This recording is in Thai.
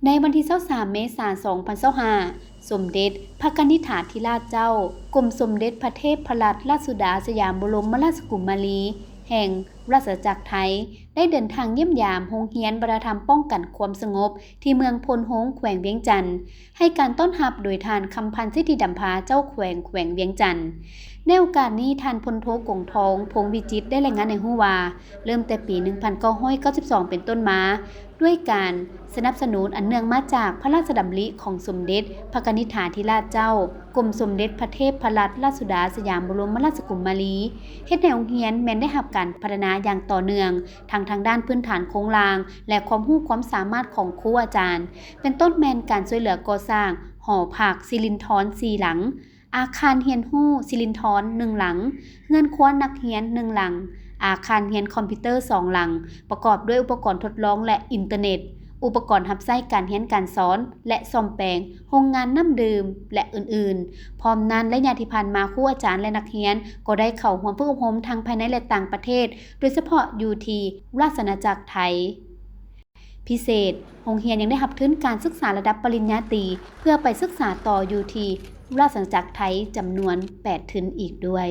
ในวันที่23เมษายน2025สมเด็จพระกนิษฐาธิราชเจ้ากรมสมเด็จพระเทพรัตนราชสุดาสยามบรมราชกุมารีแห่งราชอาณาจักรไทยได้เดินทางเยี่ยมยามโรงเรียนประธรรมป้องกันความสงบที่เมืองพลโฮงแขวงเวียงจันทน์ให้การต้อนรับโดยทานคำพันธ์สิทธิดำพาเจ้าแขวงเวียงจันทน์ในโอกาสนี้ท่านพลโทกงทองพงษ์วิจิตรได้รายงานให้รู้ว่าเริ่มแต่ปี 1992 เป็นต้นมาด้วยการสนับสนุนอันเนื่องมาจากพระราชดำริของสมเด็จพระกนิษฐาธิราชเจ้ากรมสมเด็จพระเทพรัตนราชสุดาสยามบรมราชกุมารีเฮ็ดให้โรงเรียนแม้นได้รับการพัฒนาอย่างต่อเนื่องทางด้านพื้นฐานโครงสร้างและความรู้ความสามารถของครูอาจารย์เป็นต้นแม่นการช่วยเหลือก่อสร้างหอพักสิรินธร4หลังอาคารเรียนรู้สิรินธร1หลังเรือนครัวนักเรียน1หลังอาคารเรียนคอมพิวเตอร์2หลังประกอบด้วยอุปกรณ์ทดลองและอินเทอร์เน็ตอุปกรณ์รับใช้การเรียนการสอนและซ่อมแปลงโรงงานน้ำดื่มและอื่นๆพร้อมนั้นระยะที่ผ่านมาครูอาจารย์และนักเรียนก็ได้เข้าร่วมฝึกอบรมทั้งภายในและต่างประเทศโดยเฉพาะอยู่ที่ราชอาณาจักรไทยพิเศษโรงเรียนยังได้รับทุนการศึกษาระดับปริญญาตรีเพื่อไปศึกษาต่ออยู่ที่ราชอาณาจักรไทยจำนวน8ทุนอีกด้วย